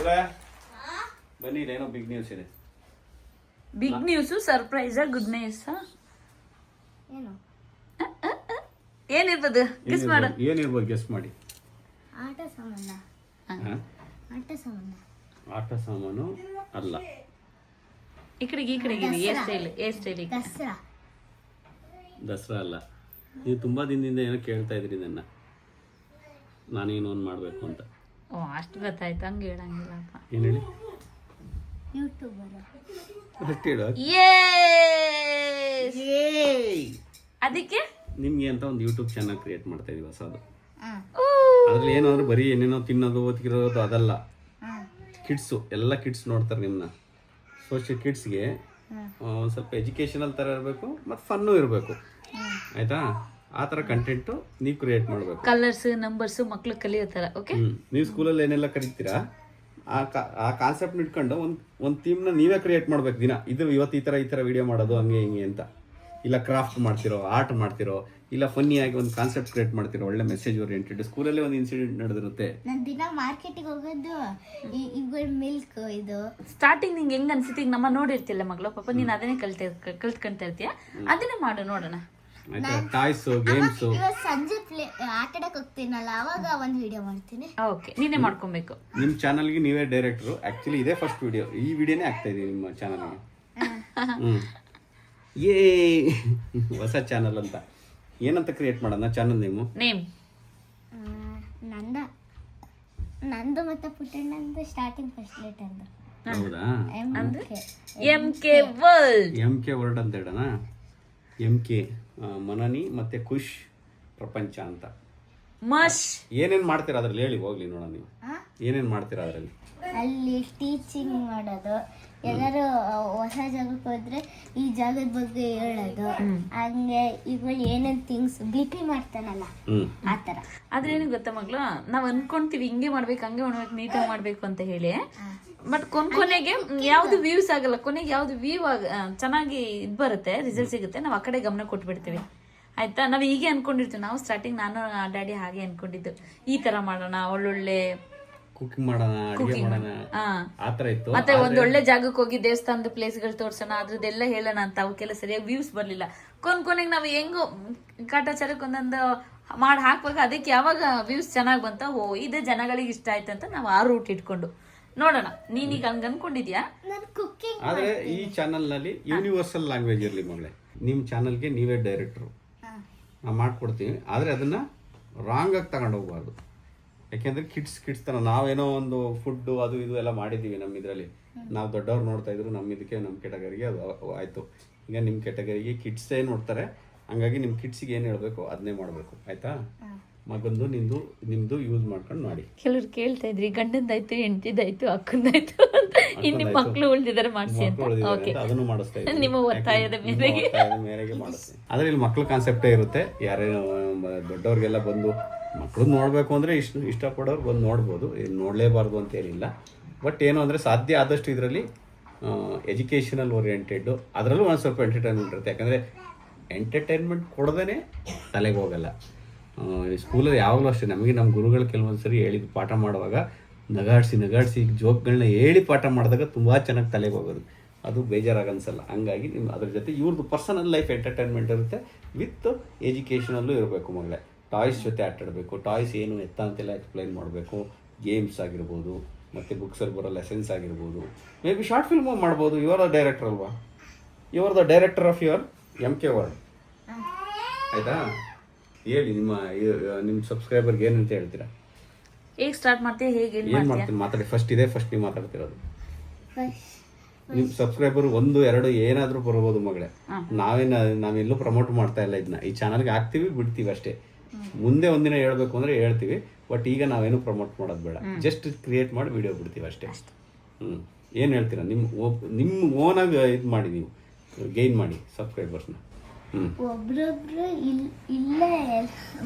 ಮಗಳೇ ಬನ್ನಿ, ಇದೇನೋ ಬಿಗ್ ನ್ಯೂಸ್ ಇದೆ. Big news, surprise, good news ಏನು ಏನಿರ್ಬೋದು? ಗೆಸ್ ಮಾಡು. ಏನಿರ್ಬೋದು ಗೆಸ್ ಮಾಡಿ. ಆಟ ಸಾಮಾನ. ಆಟ ಸಾಮಾನ. ಆಟ ಸಾಮಾನು ಅಲ್ಲ. ಈ ಕಡೆಗೆ ಏರ್ ಸ್ಟೈಲ್ ದಸರಾ. ದಸರಾ ಅಲ್ಲ. ನೀವು ತುಂಬಾ ದಿನದಿಂದ ಏನೋ ಕೇಳ್ತಾ ಇದ್ರಿ ನನ್ನ, ನಾನೇನೋ ಒಂದು ಮಾಡಬೇಕು ಅಂತ. ಓ, ಅಷ್ಟು ಗೊತ್ತಾಯ್ತು. ಹಂಗೆ ಹೇಳಂಗಿಲ್ಲಪ್ಪ. ಏನು ಹೇಳಿ? ಯೂಟ್ಯೂಬರ್. ಅಷ್ಟು ಹೇಳು. ಅದಕ್ಕೆ ನಿಮ್ಗೆ ಅಂತ ಒಂದು ಯೂಟ್ಯೂಬ್ ಚಾನಲ್ ಕ್ರಿಯೇಟ್ ಮಾಡ್ತಾ ಇದೀವಿ ಹೊಸದು. ಅದ್ರಲ್ಲಿ ಏನು ಅಂದ್ರೆ ಬರೀ ಏನೇನೋ ತಿನ್ನೋದು ಓದ್ಕಿರೋದು ಅದಲ್ಲ. ಕಿಡ್ಸು ಎಲ್ಲ ಕಿಡ್ಸ್ ನೋಡ್ತಾರೆ ನಿಮ್ಮನ್ನ. ಸೋಷಿಯಲ್ ಕಿಡ್ಸ್ಗೆ ಒಂದು ಸ್ವಲ್ಪ ಎಜುಕೇಷನಲ್ ಥರ ಇರಬೇಕು ಮತ್ತು ಫನ್ನು ಇರಬೇಕು. ಆಯ್ತಾ? ಆ ಥರ ಕಂಟೆಂಟು ನೀವು ಕ್ರಿಯೇಟ್ ಮಾಡಬೇಕು. ಕಲರ್ಸ್, ನಂಬರ್ಸ್ ಮಕ್ಳು ಕಲಿಯೋತರ. ಓಕೆ, ನೀವು ಸ್ಕೂಲಲ್ಲಿ ಏನೆಲ್ಲ ಕಲಿತೀರಾ ಆ ಕಾನ್ಸೆಪ್ಟ್ ಇಟ್ಕೊಂಡು ಒಂದು ಥೀಮ್ನ ನೀವೇ ಕ್ರಿಯೇಟ್ ಮಾಡ್ಬೇಕು. ದಿನ ಇದು ಇವತ್ತು ಈ ಥರ ವಿಡಿಯೋ ಮಾಡೋದು ಹಂಗೆ ಹಿಂಗೆ ಅಂತ. ಇಲ್ಲ ಕ್ರಾಫ್ಟ್ ಮಾಡ್ತಿರೋ, ಆರ್ಟ್ ಮಾಡ್ತಿರೋ, ಇಲ್ಲ ಫನ್ನಿಯಾಗಿ ಒಂದು ಕಾನ್ಸೆಪ್ಟ್ ಕ್ರಿಯೇಟ್ ಮಾಡ್ತಿರೋ, ಒಳ್ಳೆ ಮೆಸೇಜ್ ಓರಿಯೆಂಟೆಡ್. ಸ್ಕೂಲಲ್ಲಿ ಒಂದು ಇನ್ಸಿಡೆಂಟ್ ನಡೆದಿರುತ್ತೆ. ನಾನು ದಿನ ಮಾರ್ಕೆಟಿಗೆ ಹೋಗೋದು ಇವುಗಳ ಮಿಲ್ಕ್ ಇದು. ಸ್ಟಾರ್ಟಿಂಗ್ ನಿಂಗೆ ಹೆಂಗ್ ಅನ್ಸುತ್ತೆ? ಈಗ ನಮ್ಮ ನೋಡಿರ್ತಿಲ್ಲ ಮಗಳು, ಪಾಪ ನೀನ್ ಅದನ್ನೇ ಕಲ್ತ್ಕೊಂತ ಇರ್ತೀಯ. ಅದನ್ನೇ ಮಾಡು, ನೋಡೋಣ. ಆಯ್ತಾ? Toys, games. ಇವತ್ತು ಸಂಜೆ ಆಟಾಡಕ್ ಹೋಗ್ತೀನಲ್ಲ, ಅವಾಗ ಒಂದು ವಿಡಿಯೋ ಮಾಡ್ತೀನಿ. ಓಕೆ, ನೀನೇ ಮಾಡ್ಕೊಬೇಕು. ನಿಮ್ಮ ಚಾನಲ್ಗೆ ನೀವೇ ಡೈರೆಕ್ಟ್ರು. ಆ್ಯಕ್ಚುಲಿ ಇದೇ ಫಸ್ಟ್ ವಿಡಿಯೋ, ಈ ವಿಡಿಯೋನೇ ಆಗ್ತಾ ಇದೆ ನಿಮ್ಮ ಚಾನಲ್ಗೆ. ಏ ಹೊಸ ಚಾನಲ್ ಅಂತ ಏನಂತ ಕ್ರಿಯೇಟ್ ಮಾಡೋಣ ಚಾನಲ್ ನೇಮ್? ನಂದು ಮತ್ತೆ ಪುಟ್ಟಣ್ಣಂದು ಸ್ಟಾರ್ಟಿಂಗ್ ಫಸ್ಟ್ ಲೆಟರ್ದು. ಹೌದಾ? MK world. MK ವರ್ಲ್ಡ್ ಅಂತ ಹೇಳೋಣ. MK ಮನನಿ ಮತ್ತೆ ಖುಷ್ ಪ್ರಪಂಚ ಅಂತ. ಮಶ್. ಏನೇನು ಮಾಡ್ತೀರಾ ಅದ್ರಲ್ಲಿ ಹೇಳಿ ಹೋಗ್ಲಿ ನೋಡೋಣ. ನೀವು ಏನೇನು ಮಾಡ್ತೀರಾ ಅದರಲ್ಲಿ? ಅಲ್ಲಿ ಟೀಚಿಂಗ್ ಮಾಡೋದು, ಎಲ್ಲರೂ ಹೊಸ ಜಾಗಕ್ಕೆ ಹೋದ್ರೆ ಈ ಜಾಗದ ಬಗ್ಗೆ ಹೇಳೋದು, ಹಂಗೆ ಇವಾಗ ಏನೇನ್ ಥಿಂಗ್ಸ್ BP ಮಾಡ್ತಾನಲ್ಲ ಆತರ. ಆದ್ರೆ ಏನು ಗೊತ್ತಾ ಮಗ್ಳು, ನಾವ್ ಅನ್ಕೊಂತೀವಿ ಹಿಂಗೆ ಮಾಡ್ಬೇಕು, ಹಂಗೆ ಮಾಡ್ಬೇಕು, ನೀಟಾಗಿ ಮಾಡ್ಬೇಕು ಅಂತ ಹೇಳಿ. ಬಟ್ ಕೊನೆಗೆ ಯಾವ್ದು ವ್ಯೂಸ್ ಆಗಲ್ಲ. ಕೊನೆಗೆ ಯಾವ್ದು ವ್ಯೂ ಚೆನ್ನಾಗಿ ಇದ್ ಬರುತ್ತೆ, ರಿಸಲ್ಟ್ ಸಿಗುತ್ತೆ, ನಾವ್ ಆ ಕಡೆ ಗಮನ ಕೊಟ್ಬಿಡ್ತೀವಿ. ಆಯ್ತಾ? ನಾವ್ ಹೀಗೆ ಅನ್ಕೊಂಡಿರ್ತೀವಿ. ನಾವು ಸ್ಟಾರ್ಟಿಂಗ್ ನಾನು ಡ್ಯಾಡಿ ಹಾಗೆ ಅನ್ಕೊಂಡಿದ್ದು, ಈ ತರ ಮಾಡೋಣ, ಒಳ್ಳೊಳ್ಳೆ ಕುಕಿಂಗ್ ಮಾಡೋಣ, ಅಡಿಗೆ ಮಾಡೋಣ, ಆ ತರ ಇತ್ತು. ಮತ್ತೆ ಒಂದೊಳ್ಳೆ ಜಾಗಕ್ಕೆ ಹೋಗಿ ದೇವಸ್ಥಾನದ ಪ್ಲೇಸ್ಗಳು ತೋರ್ಸೋಣ, ಅದ್ರದ್ದೆಲ್ಲ ಹೇಳೋಣ ಅಂತ. ಅವಕ್ಕೆಲ್ಲ ಸರಿಯಾಗಿ ವ್ಯೂಸ್ ಬರ್ಲಿಲ್ಲ. ಕೊನೆಗೆ ನಾವು ಹೆಂಗೋ ಕಾಟಾಚಾರಕ್ಕೆ ಒಂದೊಂದು ಮಾಡಿ ಹಾಕ್ಬೇಕು. ಅದಕ್ಕೆ ಯಾವಾಗ ವ್ಯೂಸ್ ಚೆನ್ನಾಗಿ ಬಂತ, ಓ ಇದೇ ಜನಗಳಿಗೆ ಇಷ್ಟ ಆಯ್ತು ಅಂತ ನಾವು ಆ ರೂಟ್ ಇಟ್ಕೊಂಡು ನೋಡೋಣ. ನೀನೀಗ ಹಂಗ ಅನ್ಕೊಂಡಿದ್ಯಾ? ಆದ್ರೆ ಈ ಚಾನಲ್ ನಲ್ಲಿ ಯೂನಿವರ್ಸಲ್ ಲ್ಯಾಂಗ್ವೇಜ್ ಇರ್ಲಿ ಮಗಳೇ. ನಿಮ್ ಚಾನಲ್ಗೆ ನೀವೇ ಡೈರೆಕ್ಟ್ರು, ನಾವು ಮಾಡ್ಕೊಡ್ತೀವಿ. ಆದ್ರೆ ಅದನ್ನ ರಾಂಗ್ ಆಗಿ ತಗೊಂಡು ಹೋಗ್ಬಾರ್ದು. ಯಾಕೆಂದ್ರೆ ಕಿಡ್ಸ್ ತರ ನಾವೇನೋ ಒಂದು ಫುಡ್ ಅದು ಇದು ಎಲ್ಲ ಮಾಡಿದ್ದೀವಿ ನಮ್ಮ ಇದರಲ್ಲಿ. ನಾವು ದೊಡ್ಡವ್ರು ನೋಡ್ತಾ ಇದ್ರು, ನಮ್ಮ ಇದಕ್ಕೆ ನಮ್ಮ ಕೆಟಗರಿಗೆ ಅದು ಆಯ್ತು. ಈಗ ನಿಮ್ಮ ಕೆಟಗರಿಗೆ ಕಿಡ್ಸೇ ನೋಡ್ತಾರೆ. ಹಂಗಾಗಿ ನಿಮ್ಮ ಕಿಡ್ಸಿಗೆ ಏನು ಹೇಳ್ಬೇಕು ಅದನ್ನೇ ಮಾಡಬೇಕು. ಆಯ್ತಾ? ಮಗಂದು ನಿಮ್ದು ಯೂಸ್ ಮಾಡ್ಕೊಂಡು ಮಾಡಿ. ಕೆಲವ್ರು ಕೇಳ್ತಾ ಇದ್ರಿ, ಗಂಡಂದಾಯ್ತು, ಹೆಂಡತಿದಾಯ್ತು, ಅಕ್ಕಂದಾಯ್ತು, ಇನ್ನು ಮಕ್ಳು ಉಳಿದಿದ್ದಾರೆ ಮಾಡಿಸಿ ಅಂತ. ಅದನ್ನು ಮಾಡಿಸ್ತಾ ಇದ್ದೀವಿ, ನಿಮ್ಮ ಒತ್ತಾಯದ ಮೇರೆಗೆ ಮಾಡಿಸ್ತೀವಿ. ಆದ್ರೆ ಇಲ್ಲಿ ಮಕ್ಳು ಕಾನ್ಸೆಪ್ಟೇ ಇರುತ್ತೆ. ಯಾರೇನೋ ದೊಡ್ಡವ್ರಿಗೆಲ್ಲ ಬಂದು ಮಕ್ಕಳು ನೋಡಬೇಕು ಅಂದರೆ ಇಷ್ಟಪಡೋರು ಬಂದು ನೋಡ್ಬೋದು. ನೋಡಲೇಬಾರ್ದು ಅಂತ ಏನಿಲ್ಲ. ಬಟ್ ಏನು ಅಂದರೆ ಸಾಧ್ಯ ಆದಷ್ಟು ಇದರಲ್ಲಿ ಎಜುಕೇಷನಲ್ ಓರಿಯೆಂಟೆಡ್ಡು, ಅದರಲ್ಲೂ ಒಂದು ಸ್ವಲ್ಪ ಎಂಟರ್ಟೈನ್ಮೆಂಟ್ ಇರುತ್ತೆ. ಯಾಕಂದರೆ ಎಂಟರ್ಟೈನ್ಮೆಂಟ್ ಕೊಡದೇ ತಲೆಗೆ ಹೋಗಲ್ಲ. ಸ್ಕೂಲಲ್ಲಿ ಯಾವಾಗಲೂ ಅಷ್ಟೇ, ನಮಗೆ ನಮ್ಮ ಗುರುಗಳು ಕೆಲವೊಂದು ಸರಿ ಹೇಳಿದ್ದು ಪಾಠ ಮಾಡುವಾಗ ನಗಾಡಿಸಿ ಜೋಕ್ಗಳನ್ನ ಹೇಳಿ ಪಾಠ ಮಾಡಿದಾಗ ತುಂಬ ಚೆನ್ನಾಗಿ ತಲೆಗೆ ಹೋಗೋದು. ಅದು ಬೇಜಾರಾಗನ್ಸಲ್ಲ. ಹಂಗಾಗಿ ನಿಮ್ಮ ಅದ್ರ ಜೊತೆ ಇವ್ರದ್ದು ಪರ್ಸನಲ್ ಲೈಫ್ ಎಂಟರ್ಟೈನ್ಮೆಂಟ್ ಇರುತ್ತೆ, ವಿತ್ ಎಜುಕೇಷನಲ್ಲೂ ಇರಬೇಕು ಮಗಳೇ. ಟಾಯ್ಸ್ ಜೊತೆ ಆಟಾಡಬೇಕು. ಟಾಯ್ಸ್ ಏನು ಎತ್ತ ಅಂತೆಲ್ಲ ಎಕ್ಸ್ಪ್ಲೈನ್ ಮಾಡಬೇಕು. ಗೇಮ್ಸ್ ಆಗಿರ್ಬೋದು, ಮತ್ತು ಬುಕ್ಸಲ್ಲಿ ಬರೋ ಲೆಸನ್ಸ್ ಆಗಿರ್ಬೋದು. ಮೇ ಬಿ ಶಾರ್ಟ್ ಫಿಲ್ಮು ಮಾಡ್ಬೋದು. ಯು ಆರ್ ದ ಡೈರೆಕ್ಟರ್ ಅಲ್ವಾ? You are the director of your MK world. ಆಯಿತಾ? ಹೇಳಿ ನಿಮ್ಮ ಸಬ್ಸ್ಕ್ರೈಬರ್ಗೆ ಏನಂತ ಹೇಳ್ತೀರಾ? ಹೇಗೆ ಸ್ಟಾರ್ಟ್ ಮಾಡ್ತೀವಿ, ಹೇಗೆ ಏನು ಮಾಡ್ತೀನಿ ಮಾತಾಡಿ. ಫಸ್ಟ್ ನೀವು ಮಾತಾಡ್ತಿರೋದು. ನಿಮ್ಮ ಸಬ್ಸ್ಕ್ರೈಬರ್ 1, 2 ಏನಾದರೂ ಬರ್ಬೋದು ಮಗಳೇ. ನಾವೆಲ್ಲೂ ಪ್ರಮೋಟ್ ಮಾಡ್ತಾ ಇಲ್ಲ ಇದನ್ನ. ಈ ಚಾನಲ್ಗೆ ಹಾಕ್ತೀವಿ, ಬಿಡ್ತೀವಿ ಅಷ್ಟೇ. ಮುಂದೆ ಒಂದಿನ ಹೇಳ್ಬೇಕು ಅಂದರೆ ಹೇಳ್ತೀವಿ. ಬಟ್ ಈಗ ನಾವೇನು ಪ್ರಮೋಟ್ ಮಾಡೋದು ಬೇಡ. ಜಸ್ಟ್ ಕ್ರಿಯೇಟ್ ಮಾಡಿ ವಿಡಿಯೋ ಬಿಡ್ತೀವಿ ಅಷ್ಟೇ. ಏನು ಹೇಳ್ತೀರಾ? ನಿಮ್ಮ ಓನಾಗಿ ಇದು ಮಾಡಿ, ನೀವು ಗೇನ್ ಮಾಡಿ ಸಬ್ಸ್ಕ್ರೈಬರ್ಸ್ನ. ಒಬ್ರೊಬ್ರು ಇಲ್ಲೇ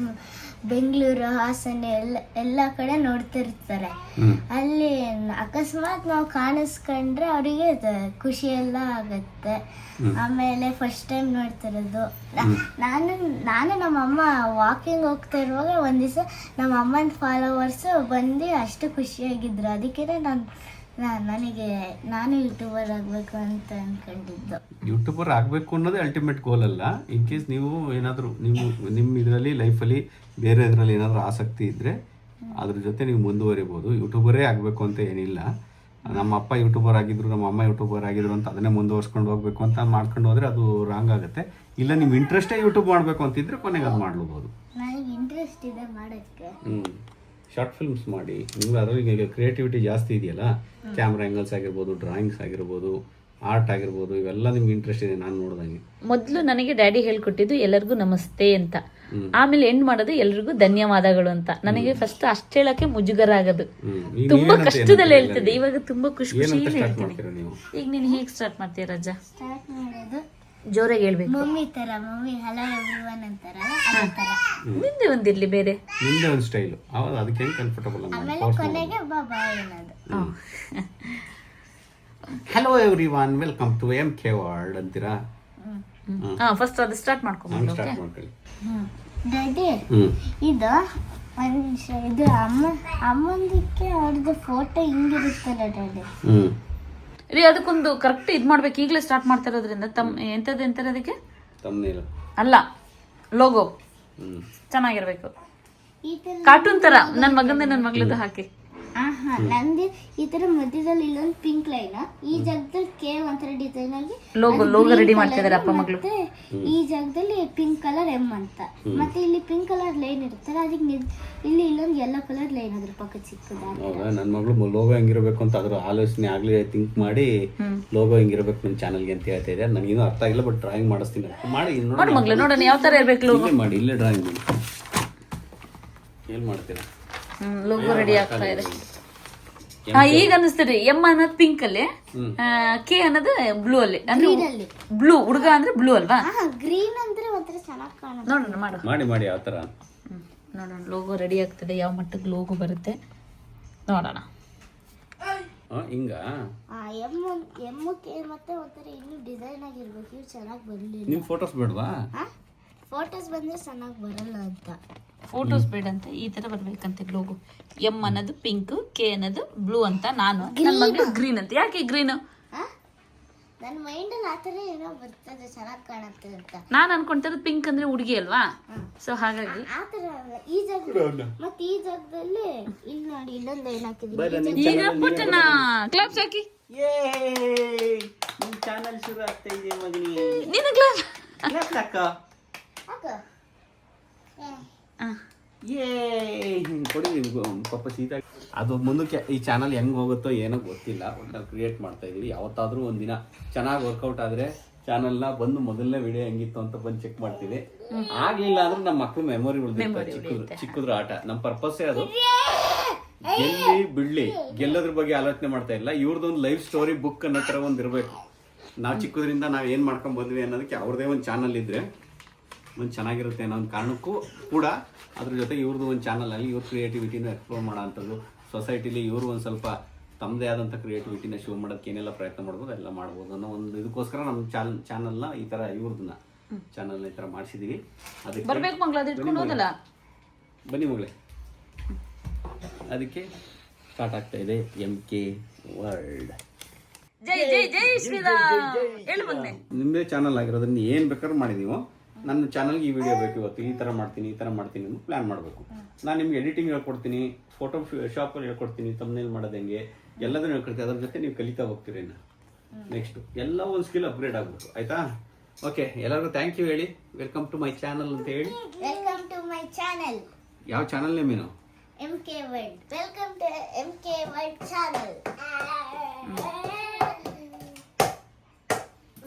ಬೆಂಗಳೂರು ಹಾಸನ ಎಲ್ಲ ಕಡೆ ನೋಡ್ತಿರ್ತಾರೆ. ಅಲ್ಲಿ ಅಕಸ್ಮಾತ್ ನಾವು ಕಾಣಿಸ್ಕೊಂಡ್ರೆ ಅವರಿಗೆ ಖುಷಿ ಎಲ್ಲ ಆಗತ್ತೆ. ಆಮೇಲೆ ಫಸ್ಟ್ ಟೈಮ್ ನೋಡ್ತಿರೋದು ನಾನು ನಮ್ಮಮ್ಮ ವಾಕಿಂಗ್ ಹೋಗ್ತಾ ಇರುವಾಗ ಒಂದ್ ದಿವಸ ನಮ್ಮ ಅಮ್ಮನ ಫಾಲೋವರ್ಸ್ ಬಂದು ಅಷ್ಟು ಖುಷಿಯಾಗಿದ್ರು. ಅದಕ್ಕೆ ನಾನು ಯೂಟ್ಯೂಬರ್ ಆಗಬೇಕು ಅಂತ ಅನ್ಕೊಂಡಿದ್ದು. ಯೂಟ್ಯೂಬರ್ ಆಗಬೇಕು ಅನ್ನೋದೇ ಅಲ್ಟಿಮೇಟ್ ಗೋಲ್ ಅಲ್ಲ. ಇನ್ ಕೇಸ್ ನೀವು ಏನಾದರೂ ನಿಮ್ಮ ಇದರಲ್ಲಿ ಲೈಫಲ್ಲಿ ಬೇರೆ ಇದರಲ್ಲಿ ಏನಾದರೂ ಆಸಕ್ತಿ ಇದ್ದರೆ ಅದ್ರ ಜೊತೆ ನೀವು ಮುಂದುವರಿಬೋದು. ಯೂಟ್ಯೂಬರೇ ಆಗಬೇಕು ಅಂತ ಏನಿಲ್ಲ. ನಮ್ಮ ಅಪ್ಪ ಯೂಟ್ಯೂಬರ್ ಆಗಿದ್ರು, ನಮ್ಮ ಅಮ್ಮ ಯೂಟ್ಯೂಬರ್ ಆಗಿದ್ರು ಅಂತ ಅದನ್ನೇ ಮುಂದುವರ್ಸ್ಕೊಂಡು ಹೋಗ್ಬೇಕು ಅಂತ ಮಾಡ್ಕೊಂಡು ಹೋದರೆ ಅದು ರಾಂಗ್ ಆಗುತ್ತೆ. ಇಲ್ಲ ನಿಮ್ಮ ಇಂಟ್ರೆಸ್ಟೇ ಯೂಟ್ಯೂಬ್ ಮಾಡಬೇಕು ಅಂತಿದ್ರೆ ಕೊನೆಗೆ ಅದು ಮಾಡ್ಬೋದು. ನನಗೆ ಇಂಟ್ರೆಸ್ಟ್ ಇದೆ ಮಾಡೋಕ್ಕೆ. ಶಾರ್ಟ್ ಫಿಲ್ಮ್ಸ್ ಮಾಡಿ. ನಿಮ್ಗೆ ಅದರಲ್ಲಿ ಈಗ ಕ್ರಿಯೇಟಿವಿಟಿ ಜಾಸ್ತಿ ಇದೆಯಲ್ಲ, ಕ್ಯಾಮ್ರಾ ಆ್ಯಂಗಲ್ಸ್ ಆಗಿರ್ಬೋದು, ಡ್ರಾಯಿಂಗ್ಸ್ ಆಗಿರ್ಬೋದು, ಆರ್ಟ್ ಆಗಿರ್ಬೋದು, ಇವೆಲ್ಲ ನಿಮ್ಗೆ ಇಂಟ್ರೆಸ್ಟ್ ಇದೆ ನಾನು ನೋಡ್ದಂಗೆ. ಮೊದಲು ನನಗೆ ಡ್ಯಾಡಿ ಹೇಳ್ಕೊಟ್ಟಿದ್ದು ಎಲ್ಲರಿಗೂ ನಮಸ್ತೆ ಅಂತ, ಆಮೇಲೆ ಎಂಡ್ ಮಾಡೋದು ಎಲ್ರಿಗೂ ಧನ್ಯವಾದಗಳು ಅಂತ. ನನಗೆ ಫಸ್ಟ್ ಅಷ್ಟು ಹೇಳಕ್ಕೆ ಮುಜುಗರ ಆಗೋದು, ತುಂಬಾ ಕಷ್ಟದಲ್ಲಿ ಹೇಳ್ತಿದ್ದೆ. ಇವಾಗ ತುಂಬಾ ಖುಷಿಯಲ್ಲಿ ಹೇಳ್ತೀನಿ. ಈಗ ನೀನು ಹೇಗೆ ಸ್ಟಾರ್ಟ್ ಮಾಡ್ತೀಯ ರಜಾ? ಸ್ಟಾರ್ಟ್ ಮಾಡೋದು ಜೋರಾಗಿ ಹೇಳ್ಬೇಕು. ಮಮ್ಮಿ ಹಲೋ ಎವ್ರಿವನ್ ಅಂತಾರಲ್ಲ ಅದೇ ತರ. ನಿಂದೆ ಒಂದಿರ್ಲಿ ಬೇರೆ, ನಿಂದೆ ಒಂದು ಸ್ಟೈಲು, ಅವಾಗ ಅದಕ್ಕೆ ಕಂಫರ್ಟಬಲ್. ಆಮೇಲೆ ಕೊನೆಗೆ ಬಾಯ್ ಅನ್ನೋದು. Hello everyone, welcome to MK world ಅಂತೀರಾ? ಫಸ್ಟ್ ಅದು ಸ್ಟಾರ್ಟ್ ಮಾಡ್ಕೊಂಡು ಸ್ಟಾರ್ಟ್ ಮಾಡ್ಕೊಳ್ಳಿ. ಡ್ಯಾಡಿ ಇದು ಇದು ಅಮ್ಮಂದಕ್ಕೆ ಅವ್ರದ್ದು ಫೋಟೋ ಹಿಂಗಿರುತ್ತಲ್ಲ ಡ್ಯಾಡಿ. ರೀ ಅದಕ್ಕೊಂದು ಕರೆಕ್ಟ್ ಇದ್ ಮಾಡ್ಬೇಕು. ಈಗಲೇ ಸ್ಟಾರ್ಟ್ ಮಾಡ್ತಾ ಇರೋದ್ರಿಂದ ಎಂತದ ಅದಕ್ಕೆ ತಮ್ನೇಲ್ ಅಲ್ಲ, ಲೋಗೋ ಚೆನ್ನಾಗಿರ್ಬೇಕು. ಕಾರ್ಟೂನ್ ತರ ನನ್ನ ಮಗಳದ್ದು ಹಾಕಿ. ನಂದು ಈ ತರ ಮಧ್ಯದಲ್ಲಿ ಇಲ್ಲೊಂದು ಪಿಂಕ್ ಲೈನ್, ಈ ಜಾಗದಲ್ಲಿ ಕೇವ್ ಒಂಥರ ಡಿಸೈನ್ ಆಗಿ ಲೋಗೋ ರೆಡಿ ಮಾಡ್ತಿದಾರೆ ಅಪ್ಪ ಮಗಳು. ಈ ಜಾಗದಲ್ಲಿ ಪಿಂಕ್ ಕಲರ್ ಎಂ ಅಂತ, ಮತ್ತೆ ಇಲ್ಲಿ ಪಿಂಕ್ ಕಲರ್ ಲೈನ್ ಇರುತ್ತಲ್ಲ ಅದಕ್ಕೆ ಇಲ್ಲಿ ಇಲ್ಲೊಂದು ಯೆಲ್ಲೋ ಕಲರ್ ಲೈನ್ ಅದ್ರ ಪಕ್ಕ ಚಿಕ್ಕದಾಗಿ. ನನ್ನ ಮಗಳು ಲೋಗೋ ಹೆಂಗಿರ್ಬೇಕು ಅಂತ ಅದ್ರ ಆಲೋಚನೆ ಆಗ್ಲೇ ಥಿಂಕ್ ಮಾಡಿ ಲೋಗೋ ಹೆಂಗಿರ್ಬೇಕು ನನ್ನ ಚಾನಲ್ಗೆ ಅಂತ ಹೇಳ್ತಾ ಇದೆ. ನನಗೇನು ಅರ್ಥ ಆಗಿಲ್ಲ, ಬಟ್ ಡ್ರಾಯಿಂಗ್ ಮಾಡಿಸ್ತೀನಿ. ಮಾಡಿ ನೋಡಿ ಮಗಳು, ನೋಡೋಣ ಯಾವ ತರ ಇರ್ಬೇಕು ಲೋಗೋ. ಮಾಡಿ ಇಲ್ಲೇ ಡ್ರಾಯಿಂಗ್ ಮಾಡಿ ಏನ್ ಮಾಡ್ತೀರಾ? ಲೋಗೋ ರೆಡಿ ಆಗ್ತಾ ಇದೆ. ಈಗ ಅನಿಸ್ತದೆ ಎಂ ಅನ್ನೋದು ಪಿಂಕ್ ಅಲ್ಲಿ, ಕೆ ಅನ್ನೋದು ಬ್ಲೂ ಅಲ್ಲಿ. ಅಂದ್ರೆ ಬ್ಲೂ ಹುಡುಗ ಅಂದ್ರೆ ಬ್ಲೂ ಅಲ್ವಾ? ಗ್ರೀನ್ ಅಂದ್ರೆ ಒಂಥರ ಚೆನ್ನಾಗಿ ಕಾಣುತ್ತೆ. ನೋಡೋಣ ಮಾಡಿ ಯಾವ ತರ ನೋಡೋಣ. ಲೋಗೋ ರೆಡಿ ಆಗ್ತದೆ, ಯಾವ ಮಟ್ಟಕ್ಕೆ ಲೋಗೋ ಬರುತ್ತೆ ನೋಡೋಣ. ಹಿಂಗ ಎಮ್ಮಕ್ಕೆ ಮತ್ತೆ ಒಂಥರ ಇನ್ನೂ ಡಿಸೈನ್ ಆಗಿರ್ಬೇಕು. ಇವು ಚೆನ್ನಾಗಿ ಬರಲಿಲ್ಲ. ನಿಮ್ ಫೋಟೋಸ್ ಬೇಡವಾ? ಫೋಟೋಸ್ ಬಂದ್ರೆ ಚೆನ್ನಾಗಿ ಬರಲ್ಲ ಅಂತ. ಫೋಟೋಸ್ ಬೇಡ ಅಂತ ಈ ತರ ಬರ್ಬೇಕಂತೆ ಲೋಗೋ. ಎಂ ಅನ್ನೋದು ಪಿಂಕ್, ಕೆ ಅನ್ನೋದು ಬ್ಲೂ ಅಂತ, ನಾನು ನನ್ನ ಮಗಳು ಗ್ರೀನ್ ಅಂತ. ಯಾಕೆ ಗ್ರೀನ್? ನನ್ನ ಮೈಂಡ್ ಅಲ್ಲಿ ಆತರ ಏನೋ ಬರ್ತದೆ, ಚೆನ್ನಾಗಿ ಕಾಣುತ್ತೆ ಅಂತ. ನಾನು ಅನ್ಕೊಂತಿರೋದು ಪಿಂಕ್ ಅಂದ್ರೆ ಹುಡುಗಿ ಅಲ್ವಾ, ಸೊ ಹಾಗಾಗಿ ಆತರ ಅಲ್ಲ. ಈ ಜಾಗದಲ್ಲಿ ಮತ್ತೆ ಈ ಜಾಗದಲ್ಲಿ ಇಲ್ಲಿ ನೋಡಿ ಇಲ್ಲೊಂದು ಏನ್ ಹಾಕಿದೀನಿ. ಈಗ ಪುಟ್ಟನ ಕ್ಲಾಪ್ಸ್ ಹಾಕಿ. ನಿಮ್ ಚಾನಲ್ ಶುರು ಆಗ್ತಾ ಇದೆ ಮಗನಿ. ನಿನ್ನ ಕ್ಲಾಪ್ ಅಕ್ಕ ಕೊಡಿ ಪಾಪ ಸೀತಾ. ಅದು ಮುಂದಕ್ಕೆ ಈ ಚಾನಲ್ ಹೆಂಗ್ ಹೋಗುತ್ತೋ ಏನೋ ಗೊತ್ತಿಲ್ಲ, ನಾವು ಕ್ರಿಯೇಟ್ ಮಾಡ್ತಾ ಇದೀವಿ. ಯಾವತ್ತಾದ್ರೂ ಒಂದಿನ ಚೆನ್ನಾಗಿ ವರ್ಕೌಟ್ ಆದ್ರೆ ಚಾನಲ್ನ ಬಂದು ಮೊದಲನೇ ವಿಡಿಯೋ ಹೆಂಗಿತ್ತು ಅಂತ ಬಂದು ಚೆಕ್ ಮಾಡ್ತೀವಿ. ಆಗ್ಲಿಲ್ಲ ಅಂದ್ರೆ ನಮ್ಮ ಮಕ್ಳು ಮೆಮೊರಿ ಉಳಿದಿರ್ತಾರೆ. ಚಿಕ್ಕದ್ರ ಆಟ. ನಮ್ಮ ಪರ್ಪಸ್ಸೇ ಅದು. ಗೆಲ್ಲಿ ಬಿಡ್ಲಿ, ಗೆಲ್ಲೋದ್ರ ಬಗ್ಗೆ ಆಲೋಚನೆ ಮಾಡ್ತಾ ಇಲ್ಲ. ಇವ್ರದೊಂದು ಲೈಫ್ ಸ್ಟೋರಿ ಬುಕ್ ಅನ್ನೋ ತರ ಒಂದ್ ಇರ್ಬೇಕು. ನಾವು ಚಿಕ್ಕದ್ರಿಂದ ನಾವ್ ಏನ್ ಮಾಡ್ಕೊಂಡ್ ಬಂದ್ವಿ ಅನ್ನೋದಕ್ಕೆ ಅವ್ರದೇ ಒಂದು ಚಾನಲ್ ಇದ್ರೆ ಒಂದು ಚೆನ್ನಾಗಿರುತ್ತೆ ಅನ್ನೋ ಒಂದು ಕಾರಣಕ್ಕೂ ಕೂಡ ಅದ್ರ ಜೊತೆ ಇವ್ರದ್ದು ಒಂದು ಚಾನಲಲ್ಲಿ ಇವ್ರ ಕ್ರಿಯೇಟಿವಿಟಿನ ಎಕ್ಸ್ಪ್ಲೋರ್ ಮಾಡೋ ಅಂಥದ್ದು, ಸೊಸೈಟಿಲಿ ಇವರು ಒಂದು ಸ್ವಲ್ಪ ತಮ್ಮದೇ ಆದಂಥ ಕ್ರಿಯೇಟಿವಿಟಿನ ಶೋ ಮಾಡೋಕ್ಕೆ ಏನೆಲ್ಲ ಪ್ರಯತ್ನ ಮಾಡ್ಬೋದು ಎಲ್ಲ ಮಾಡ್ಬೋದು ಅನ್ನೋ ಒಂದು ಇದಕ್ಕೋಸ್ಕರ ನಮ್ಮ ಚಾನಲ್ನ ಈ ಥರ ಇವ್ರದನ್ನ ಚಾನಲ್ನ ಈ ಥರ ಮಾಡಿಸಿದ್ದೀವಿ. ಅದಕ್ಕೆ ಬರ್ಬೇಕು ಮಗಳು, ಅದು ಇಟ್ಕೊಂಡು ಹೋದಲ್ಲ. ಬನ್ನಿ ಮಗಳೇ, ಅದಕ್ಕೆ ಸ್ಟಾರ್ಟ್ ಆಗ್ತಾ ಇದೆ MK ವರ್ಲ್ಡ್. ಜೈ ಜೈ ಜೈ ಶ್ರೀರಾಮ್. ಹೇಳು ಬಂದೆ. ನಿಮ್ಮದೇ ಚಾನಲ್ ಆಗಿರೋದ್ರಿಂದ ಏನು ಬೇಕಾದ್ರೂ ಮಾಡಿದೀವೋ. ನನ್ನ ಚಾನಲ್ಗೆ ಈ ವಿಡಿಯೋ ಬೇಕು, ಇವತ್ತು ಈ ಥರ ಮಾಡ್ತೀನಿ ಅಂತ ಪ್ಲ್ಯಾನ್ ಮಾಡಬೇಕು. ನಾನು ನಿಮ್ಗೆ ಎಡಿಟಿಂಗ್ ಹೇಳ್ಕೊಡ್ತೀನಿ, ಫೋಟೋ ಶಾಪಲ್ಲಿ ಹೇಳ್ಕೊಡ್ತೀನಿ, ತಮ್ನೇಲ್ ಮಾಡೋದು ಹೆಂಗೆ ಎಲ್ಲದನ್ನು ಹೇಳ್ಕೊಡ್ತೀನಿ. ಅದ್ರ ಜೊತೆ ನೀವು ಕಲಿತಾ ಹೋಗ್ತೀರಿ. ನೆಕ್ಸ್ಟ್ ಎಲ್ಲ ಒಂದು ಸ್ಕಿಲ್ ಅಪ್ಗ್ರೇಡ್ ಆಗ್ಬೇಕು, ಆಯ್ತಾ? ಓಕೆ, ಎಲ್ಲರಿಗೂ ಥ್ಯಾಂಕ್ ಯು ಹೇಳಿ. ವೆಲ್ಕಮ್ ಟು ಮೈ ಚಾನಲ್ ಅಂತ ಹೇಳಿ. Welcome to my channel. ಯಾವ ಚಾನಲ್ ನೇಮೇನು? MK world. Welcome to MK world channel.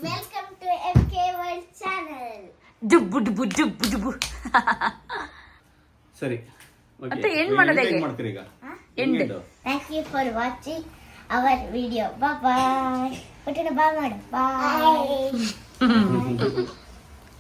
Welcome to MK world channel. ಡುಬ್ಬು ಡುಬ್ಬು ಡುಬ್ಬು ಡುಬ್ಬು. ಸರಿ, ಮತ್ತೆ ಎಂಡ್ ಮಾಡೋದು ಹೇಗೆ? ಮಾಡ್ತೀರಿ ಈಗ? End. Thank you for watching our video. Bye bye. ಪುಟ್ಟಣ ಬಾಯ್ ಮಾಡು. ಬಾಯ್.